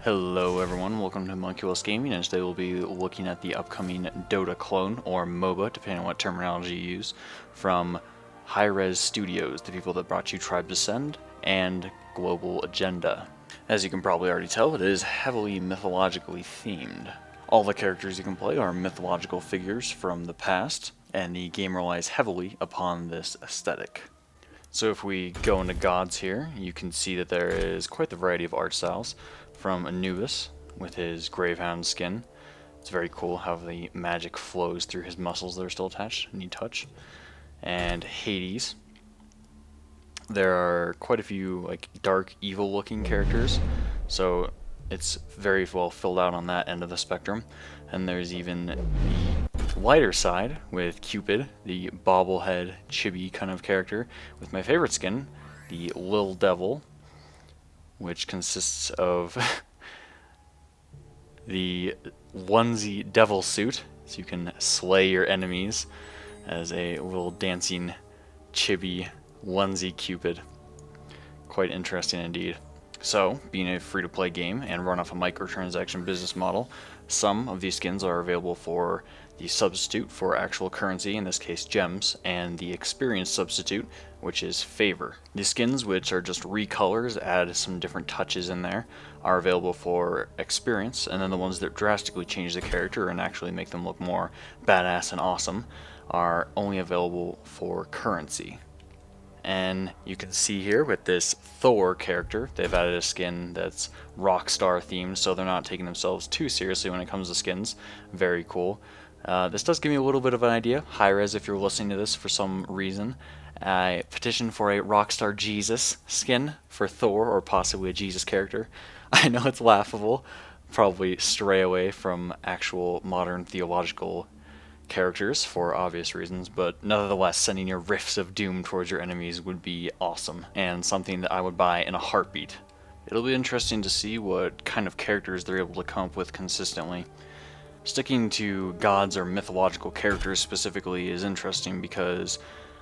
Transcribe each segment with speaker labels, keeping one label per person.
Speaker 1: Hello everyone, welcome to Homunculus Gaming, and today we'll be looking at the upcoming Dota clone, or Moba, depending on what terminology you use, from Hi-Rez Studios, the people that brought you Tribe Descend and Global Agenda. As you can probably already tell, it is heavily mythologically themed. All the characters you can play are mythological figures from the past, and the game relies heavily upon this aesthetic. So if we go into gods here, you can see that there is quite the variety of art styles, from Anubis with his Gravehound skin. It's very cool how the magic flows through his muscles that are still attached, neat touch. And Hades. There are quite a few like dark, evil-looking characters, so it's very well filled out on that end of the spectrum. And there's even the lighter side with Cupid, the bobblehead, chibi kind of character, with my favorite skin, the Lil Devil, which consists of the onesie devil suit, so you can slay your enemies as a little dancing chibi onesie Cupid. Quite interesting indeed. So, being a free-to-play game and run off a microtransaction business model, some of these skins are available for the substitute for actual currency, in this case gems, and the experience substitute, which is favor. The skins, which are just recolors, add some different touches in there, are available for experience, and then the ones that drastically change the character and actually make them look more badass and awesome are only available for currency. And you can see here with this Thor character, they've added a skin that's Rockstar themed, so they're not taking themselves too seriously when it comes to skins. Very cool. This does give me a little bit of an idea. Hi-Rez, if you're listening to this for some reason, I petitioned for a Rockstar Jesus skin for Thor, or possibly a Jesus character. I know it's laughable, probably stray away from actual modern theological characters for obvious reasons, but nonetheless, sending your rifts of doom towards your enemies would be awesome, and something that I would buy in a heartbeat. It'll be interesting to see what kind of characters they're able to come up with consistently. Sticking to gods or mythological characters specifically is interesting because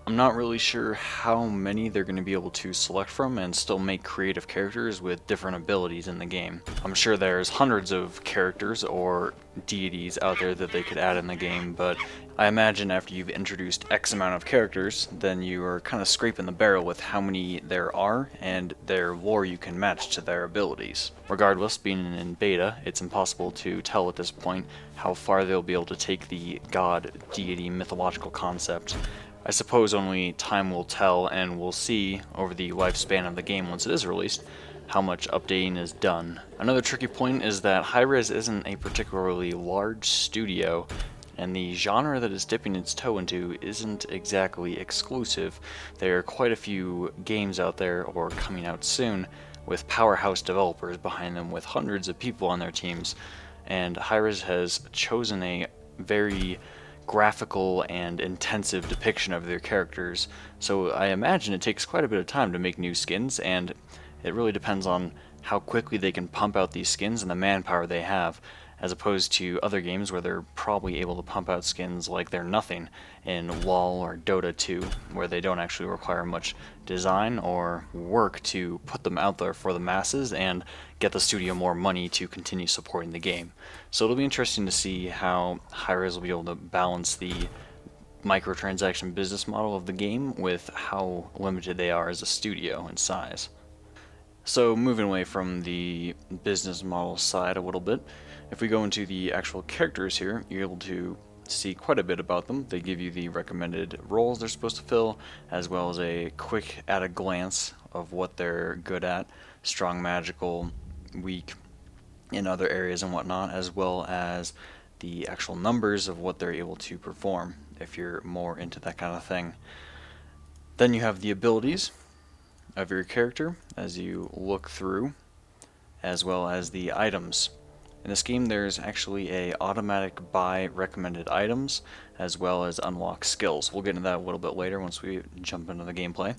Speaker 1: I'm not really sure how many they're going to be able to select from and still make creative characters with different abilities in the game. I'm sure there's hundreds of characters or deities out there that they could add in the game, but I imagine after you've introduced X amount of characters, then you are kind of scraping the barrel with how many there are and their lore you can match to their abilities. Regardless, being in beta, it's impossible to tell at this point how far they'll be able to take the god, deity, mythological concept. I suppose only time will tell, and we'll see over the lifespan of the game once it is released how much updating is done. Another tricky point is that Hi-Rez isn't a particularly large studio, and the genre that it's dipping its toe into isn't exactly exclusive. There are quite a few games out there, or coming out soon, with powerhouse developers behind them with hundreds of people on their teams, and Hi-Rez has chosen a very graphical and intensive depiction of their characters, so I imagine it takes quite a bit of time to make new skins, and it really depends on how quickly they can pump out these skins and the manpower they have, as opposed to other games where they're probably able to pump out skins like they're nothing in LoL or Dota 2, where they don't actually require much design or work to put them out there for the masses and get the studio more money to continue supporting the game. So it'll be interesting to see how Hi-Rez will be able to balance the microtransaction business model of the game with how limited they are as a studio in size. So moving away from the business model side a little bit, if we go into the actual characters here, you're able to see quite a bit about them. They give you the recommended roles they're supposed to fill, as well as a quick at a glance of what they're good at, strong, magical, weak in other areas and whatnot, as well as the actual numbers of what they're able to perform, if you're more into that kind of thing. Then you have the abilities of your character as you look through, as well as the items. In this game, there's actually a automatic buy recommended items, as well as unlock skills. We'll get into that a little bit later once we jump into the gameplay.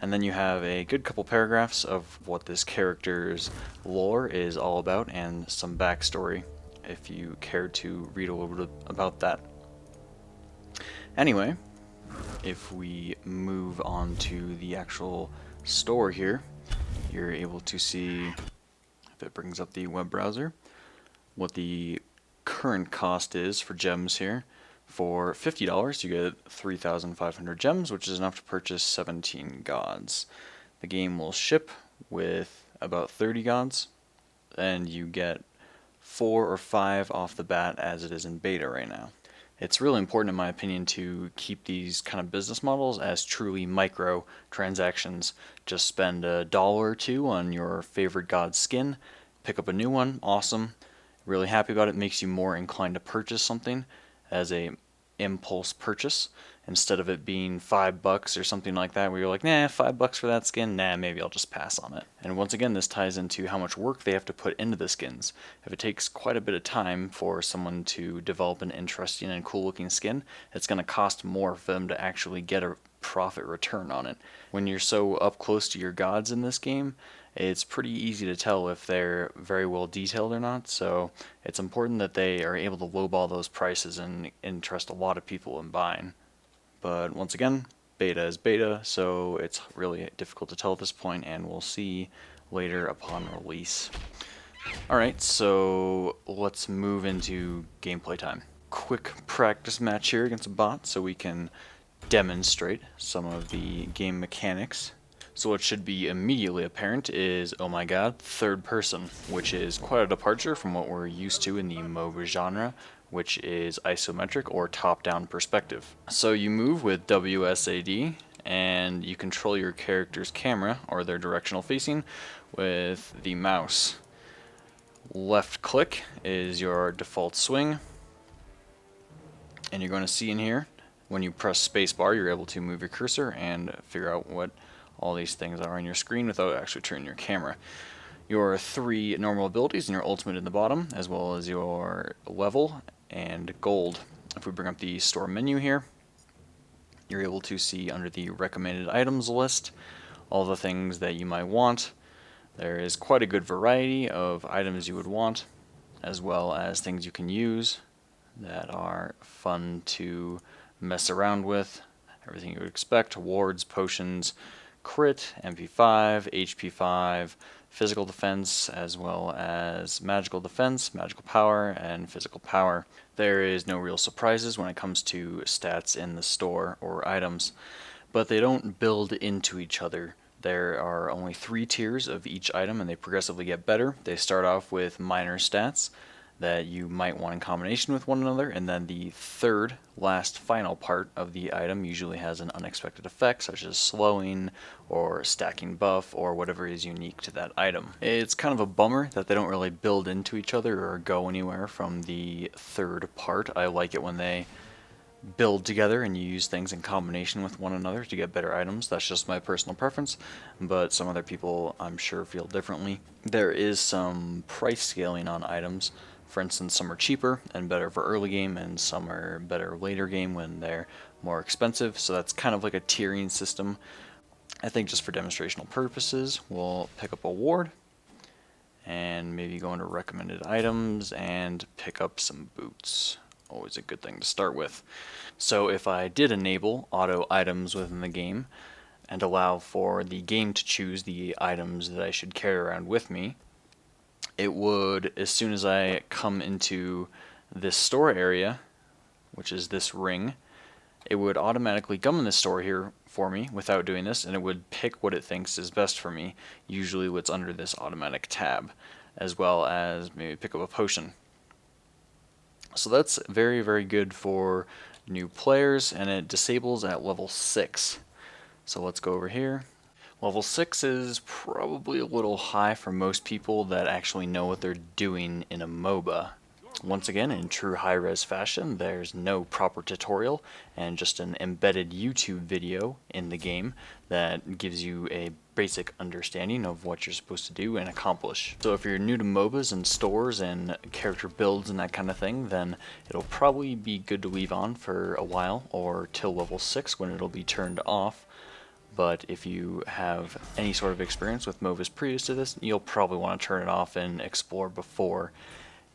Speaker 1: And then you have a good couple paragraphs of what this character's lore is all about, and some backstory, if you care to read a little bit about that. Anyway, if we move on to the actual store here, you're able to see it brings up the web browser, what the current cost is for gems here. For $50, you get 3,500 gems, which is enough to purchase 17 gods. The game will ship with about 30 gods, and you get 4 or 5 off the bat as it is in beta right now. It's really important, in my opinion, to keep these kind of business models as truly micro transactions. Just spend $1 or $2 on your favorite god skin, pick up a new one, awesome. Really happy about it, makes you more inclined to purchase something as a impulse purchase instead of it being $5 or something like that where you're like, nah, $5 for that skin, nah, maybe I'll just pass on it. And once again, this ties into how much work they have to put into the skins. If it takes quite a bit of time for someone to develop an interesting and cool looking skin, it's going to cost more for them to actually get a profit return on it. When you're so up close to your gods in this game, it's pretty easy to tell if they're very well detailed or not, so it's important that they are able to lowball those prices and interest a lot of people in buying. But once again, beta is beta, so it's really difficult to tell at this point, and we'll see later upon release. Alright, so let's move into gameplay time. Quick practice match here against a bot so we can demonstrate some of the game mechanics. So what should be immediately apparent is, oh my god, third person, which is quite a departure from what we're used to in the MOBA genre, which is isometric or top-down perspective. So you move with WSAD, and you control your character's camera, or their directional facing, with the mouse. Left click is your default swing, and you're going to see in here, when you press spacebar, you're able to move your cursor and figure out what all these things are on your screen without actually turning your camera. Your 3 normal abilities and your ultimate in the bottom, as well as your level and gold. If we bring up the store menu here, you're able to see under the recommended items list all the things that you might want. There is quite a good variety of items you would want, as well as things you can use that are fun to mess around with. Everything you would expect: wards, potions, crit, MP5, HP5, physical defense, as well as magical defense, magical power, and physical power. There is no real surprises when it comes to stats in the store or items, but they don't build into each other. There are only 3 tiers of each item, and they progressively get better. They start off with minor stats that you might want in combination with one another, and then the third, last, final part of the item usually has an unexpected effect, such as slowing, or stacking buff, or whatever is unique to that item. It's kind of a bummer that they don't really build into each other or go anywhere from the third part. I like it when they build together and you use things in combination with one another to get better items. That's just my personal preference, but some other people, I'm sure, feel differently. There is some price scaling on items. For instance, some are cheaper and better for early game, and some are better later game when they're more expensive, so that's kind of like a tiering system. I think just for demonstrational purposes, we'll pick up a ward, and maybe go into recommended items and pick up some boots. Always a good thing to start with. So if I did enable auto items within the game, and allow for the game to choose the items that I should carry around with me, it would, as soon as I come into this store area, which is this ring, it would automatically come in the store here for me without doing this, and it would pick what it thinks is best for me, usually what's under this automatic tab, as well as maybe pick up a potion. So that's very, very good for new players, and it disables at level 6. So let's go over here. Level 6 is probably a little high for most people that actually know what they're doing in a MOBA. Once again, in true high-res fashion, there's no proper tutorial and just an embedded YouTube video in the game that gives you a basic understanding of what you're supposed to do and accomplish. So if you're new to MOBAs and stores and character builds and that kind of thing, then it'll probably be good to leave on for a while, or till level 6 when it'll be turned off. But if you have any sort of experience with MOBAs previous to this, you'll probably want to turn it off and explore before.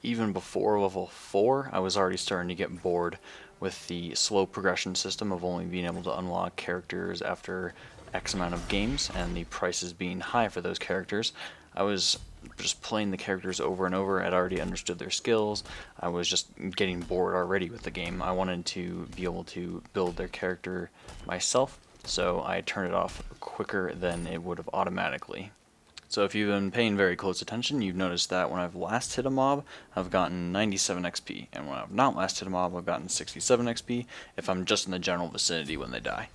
Speaker 1: Even before level 4, I was already starting to get bored with the slow progression system of only being able to unlock characters after X amount of games, and the prices being high for those characters. I was just playing the characters over and over. I'd already understood their skills. I was just getting bored already with the game. I wanted to be able to build their character myself, so I turned it off quicker than it would have automatically. So if you've been paying very close attention, you've noticed that when I've last hit a mob, I've gotten 97 XP, and when I've not last hit a mob, I've gotten 67 XP if I'm just in the general vicinity when they die.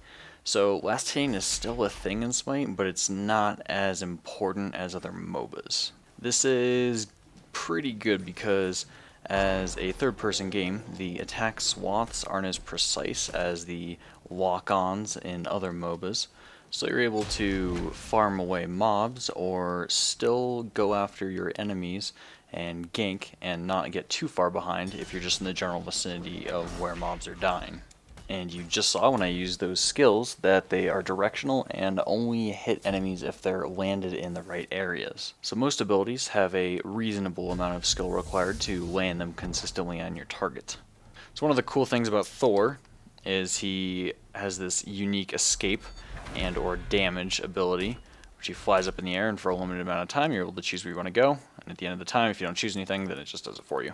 Speaker 1: So last hitting is still a thing in Smite, but it's not as important as other MOBAs. This is pretty good because as a third-person game, the attack swaths aren't as precise as the lock-ons in other MOBAs. So you're able to farm away mobs or still go after your enemies and gank and not get too far behind if you're just in the general vicinity of where mobs are dying. And you just saw when I used those skills that they are directional and only hit enemies if they're landed in the right areas. So most abilities have a reasonable amount of skill required to land them consistently on your target. So one of the cool things about Thor is he has this unique escape and or damage ability, which he flies up in the air, and for a limited amount of time you're able to choose where you want to go, and at the end of the time, if you don't choose anything, then it just does it for you.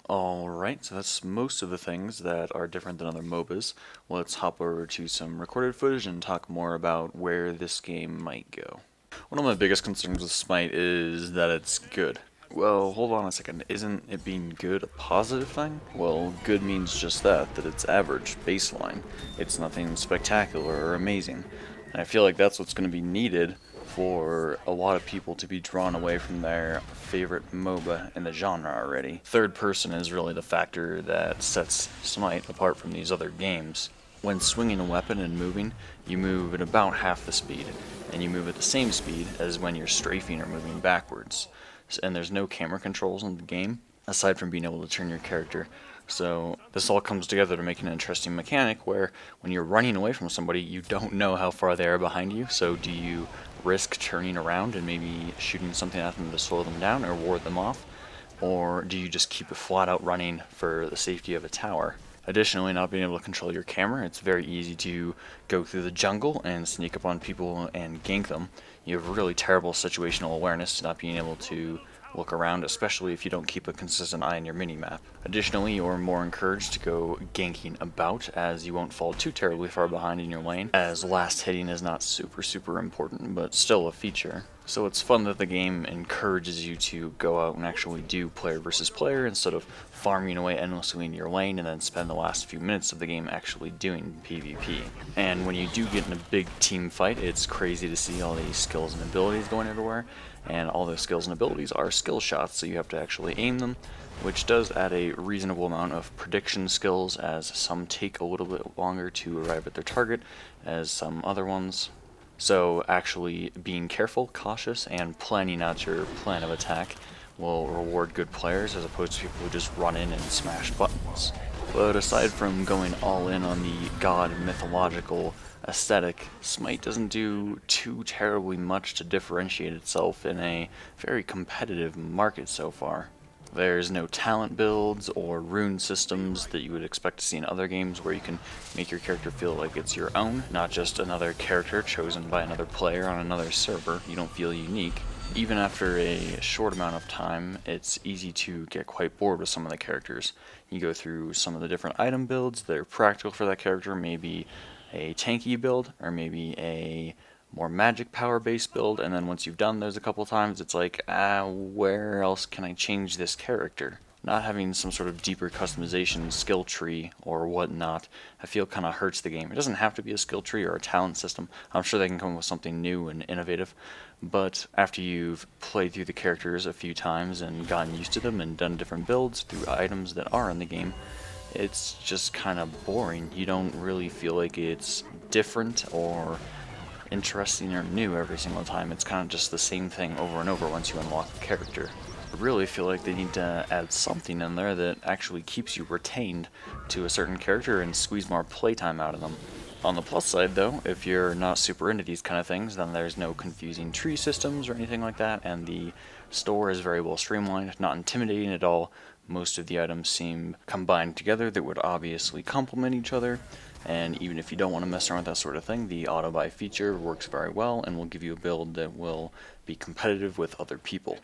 Speaker 1: Alright, so that's most of the things that are different than other MOBAs. Let's hop over to some recorded footage and talk more about where this game might go. One of my biggest concerns with Smite is that it's good. Well, hold on a second, isn't it being good a positive thing? Well, good means just that it's average, baseline. It's nothing spectacular or amazing. And I feel like that's what's going to be needed for a lot of people to be drawn away from their favorite MOBA in the genre already. Third person is really the factor that sets Smite apart from these other games. When swinging a weapon and moving, you move at about half the speed, and you move at the same speed as when you're strafing or moving backwards. And there's no camera controls in the game, aside from being able to turn your character. So this all comes together to make an interesting mechanic where when you're running away from somebody, you don't know how far they are behind you, so do you risk turning around and maybe shooting something at them to slow them down or ward them off? Or do you just keep it flat out running for the safety of a tower? Additionally, not being able to control your camera, it's very easy to go through the jungle and sneak up on people and gank them. You have really terrible situational awareness, not being able to look around, especially if you don't keep a consistent eye on your minimap. Additionally, you're more encouraged to go ganking about, as you won't fall too terribly far behind in your lane, as last hitting is not super important, but still a feature. So it's fun that the game encourages you to go out and actually do player versus player instead of farming away endlessly in your lane and then spend the last few minutes of the game actually doing PvP. And when you do get in a big team fight, it's crazy to see all these skills and abilities going everywhere, and all those skills and abilities are skill shots, so you have to actually aim them, which does add a reasonable amount of prediction skills, as some take a little bit longer to arrive at their target as some other ones. So actually being careful, cautious, and planning out your plan of attack will reward good players as opposed to people who just run in and smash buttons. But aside from going all in on the god mythological aesthetic, Smite doesn't do too terribly much to differentiate itself in a very competitive market so far. There's no talent builds or rune systems that you would expect to see in other games where you can make your character feel like it's your own, not just another character chosen by another player on another server. You don't feel unique. Even after a short amount of time, it's easy to get quite bored with some of the characters. You go through some of the different item builds that are practical for that character, maybe a tanky build, or maybe a more magic power based build, and then once you've done those a couple times, it's like, where else can I change this character? Not having some sort of deeper customization skill tree or whatnot, I feel kind of hurts the game. It doesn't have to be a skill tree or a talent system. I'm sure they can come up with something new and innovative, but after you've played through the characters a few times and gotten used to them and done different builds through items that are in the game, it's just kind of boring. You don't really feel like it's different or interesting or new every single time. It's kind of just the same thing over and over once you unlock the character. I really feel like they need to add something in there that actually keeps you retained to a certain character and squeeze more playtime out of them. On the plus side though, if you're not super into these kind of things, then there's no confusing tree systems or anything like that, and the store is very well streamlined, not intimidating at all. Most of the items seem combined together that would obviously complement each other, And even if you don't want to mess around with that sort of thing, the auto buy feature works very well and will give you a build that will be competitive with other people.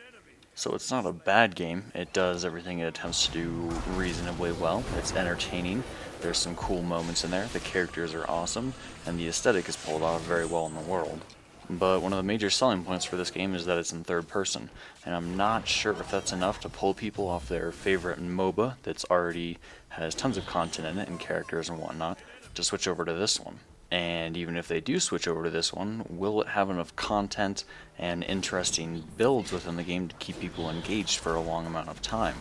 Speaker 1: So it's not a bad game. It does everything it attempts to do reasonably well. It's entertaining. There's some cool moments in there. The characters are awesome, and the aesthetic is pulled off very well in the world. But one of the major selling points for this game is that it's in third person, and I'm not sure if that's enough to pull people off their favorite MOBA that's already has tons of content in it and characters and whatnot to switch over to this one. And even if they do switch over to this one, will it have enough content and interesting builds within the game to keep people engaged for a long amount of time?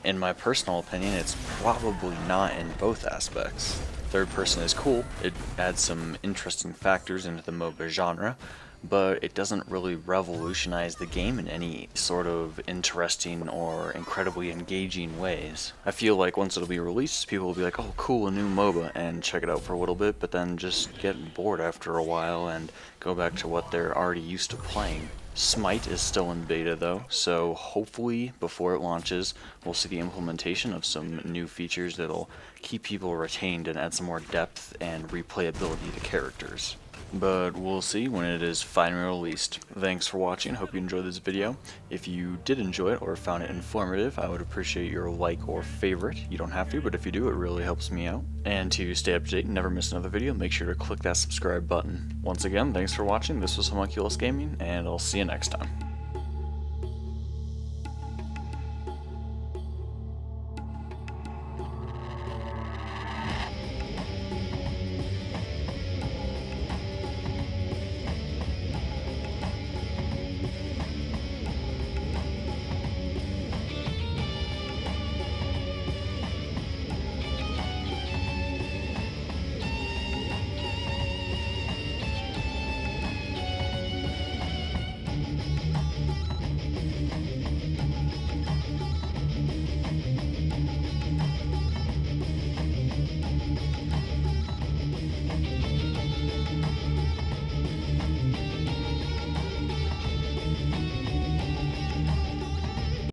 Speaker 1: In my personal opinion, it's probably not in both aspects. Third person is cool, it adds some interesting factors into the MOBA genre, but it doesn't really revolutionize the game in any sort of interesting or incredibly engaging ways. I feel like once it'll be released, people will be like, oh cool, a new MOBA, and check it out for a little bit, but then just get bored after a while and go back to what they're already used to playing. Smite is still in beta though, so hopefully before it launches we'll see the implementation of some new features that'll keep people retained and add some more depth and replayability to characters. But we'll see when it is finally released. Thanks for watching, hope you enjoyed this video. If you did enjoy it or found it informative, I would appreciate your like or favorite. You don't have to, but if you do, it really helps me out. And to stay up to date and never miss another video, make sure to click that subscribe button. Once again, thanks for watching, this was Homunculus Gaming, and I'll see you next time.